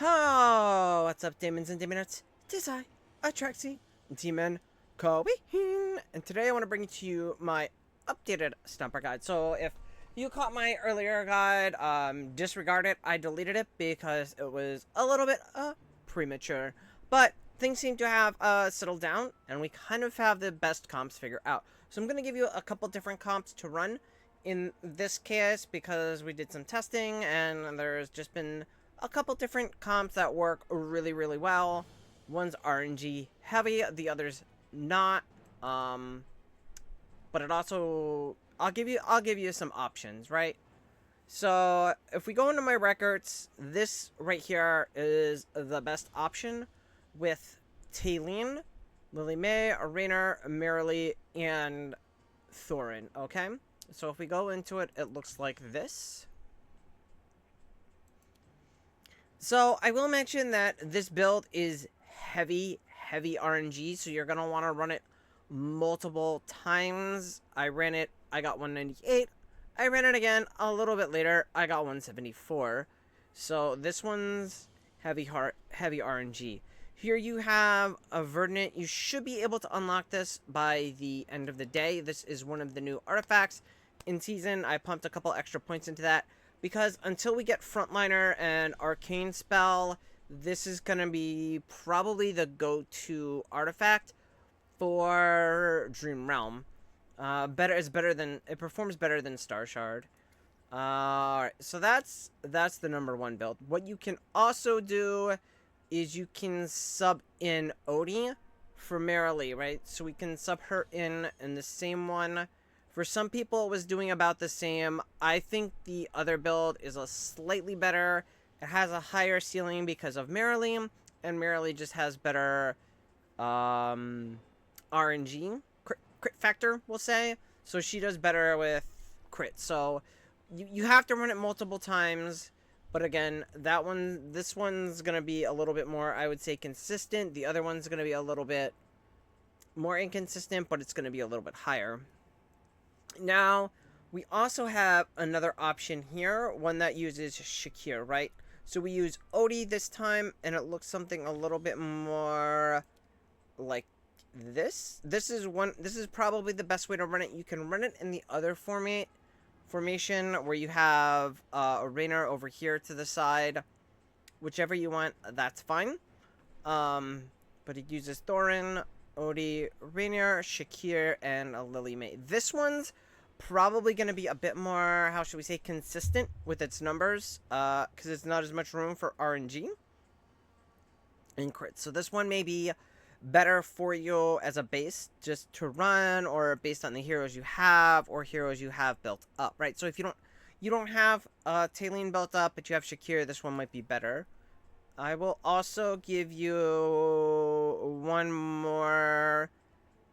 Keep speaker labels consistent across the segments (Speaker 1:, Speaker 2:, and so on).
Speaker 1: Oh, what's up, demons and demonettes? Tis I, Atraxi, Demon Queen, and today I want to bring to you my updated Stomper guide. So if you caught my earlier guide, disregard it. I deleted it because it was a little bit premature. But things seem to have settled down, and we kind of have the best comps figured out. So I'm going to give you a couple different comps to run in this case because we did some testing, and there's just been a couple different comps that work really, really well. One's RNG heavy, the other's not. But it also, I'll give you some options, right? So if we go into my records, this right here is the best option with Taylene, Lily May, Rainer, Marilee, and Thorin. Okay, so if we go into it, it looks like this. So I will mention that this build is heavy RNG, so you're gonna want to run it multiple times. I ran it, I got 198. I ran it again a little bit later, I got 174. So this one's heavy RNG. Here you have a Verdant. You should be able to unlock this by the end of the day. This is one of the new artifacts in season. I pumped a couple extra points into that, because until we get Frontliner and Arcane Spell, this is going to be probably the go-to artifact for Dream Realm. It performs better than Star Shard. Alright, so that's the number one build. What you can also do is you can sub in Odie for Marilee, right? So we can sub her in the same one. For some people, it was doing about the same. I think the other build is a slightly better. It has a higher ceiling because of Marilee, and Marilee just has better RNG crit factor, we'll say. So she does better with crit. So you have to run it multiple times. But again, this one's gonna be a little bit more, I would say, consistent. The other one's gonna be a little bit more inconsistent, but it's gonna be a little bit higher. Now, we also have another option here, one that uses Shakir, right? So we use Odie this time, and it looks something a little bit more like this. This is probably the best way to run it. You can run it in the other formation where you have a Rainer over here to the side. Whichever you want, that's fine. But it uses Thorin, Odie, Rainier, Shakir, and Lily May. This one's probably going to be a bit more, how should we say, consistent with its numbers, because it's not as much room for RNG and crit. So this one may be better for you as a base just to run, or based on the heroes you have, or heroes you have built up, right? So if you don't have Taylene built up, but you have Shakir, this one might be better. I will also give you one more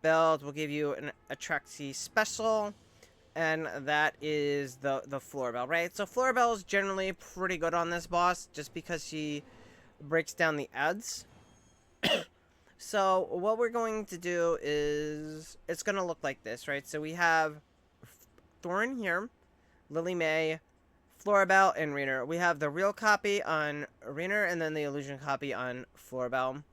Speaker 1: build. We'll give you an Atraxi special, and that is the Florbell, right? So Florbell is generally pretty good on this boss, just because she breaks down the ads. So what we're going to do is, it's going to look like this, right? So we have Thorin here, Lily May, Florbell, and Rainer. We have the real copy on Rainer, and then the illusion copy on Florbell.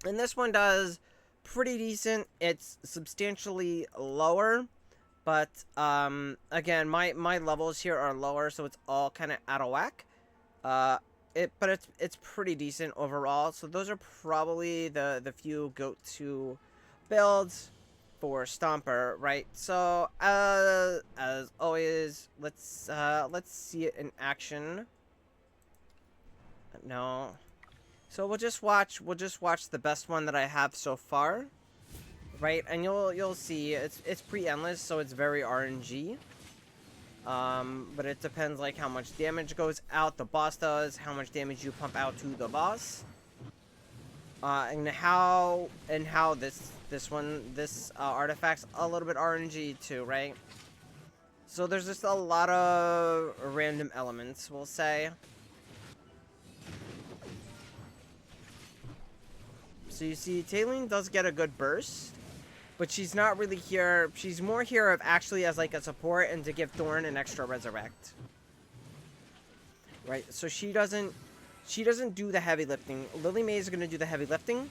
Speaker 1: And this one does pretty decent. It's substantially lower, but again, my levels here are lower, so it's all kind of out of whack. But it's pretty decent overall. So those are probably the few go-to builds for Stomper, right? So as always, let's see it in action. No. So we'll just watch the best one that I have so far, right? And you'll see it's Preendless, so it's very RNG. But it depends, like, how much damage goes out the boss does, how much damage you pump out to the boss, and how this artifact's a little bit RNG too, right? So there's just a lot of random elements, we'll say. So you see, Taylene does get a good burst, but she's not really here. She's more here of actually as like a support and to give Thorin an extra resurrect. Right, so she doesn't she doesn't do the heavy lifting. Lily May is going to do the heavy lifting.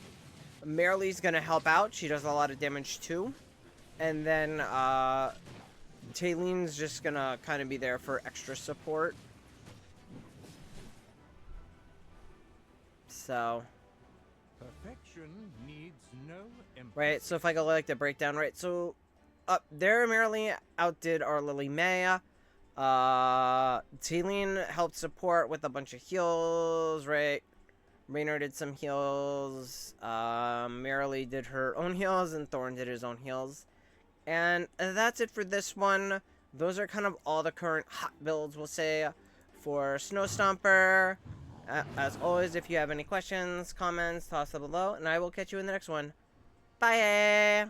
Speaker 1: Marilee's going to help out. She does a lot of damage too. And then Tayleen's just going to kind of be there for extra support. So...
Speaker 2: Perfection needs no emphasis.
Speaker 1: Right, so if I go like the breakdown, right, so up there Marilee outdid our Lily May. Taylene helped support with a bunch of heals, right? Raynor did some heals. Marilee did her own heals, and Thorn did his own heals. And that's it for this one. Those are kind of all the current hot builds, we'll say, for Snow Stomper. As always, if you have any questions, comments, toss it below, and I will catch you in the next one. Bye!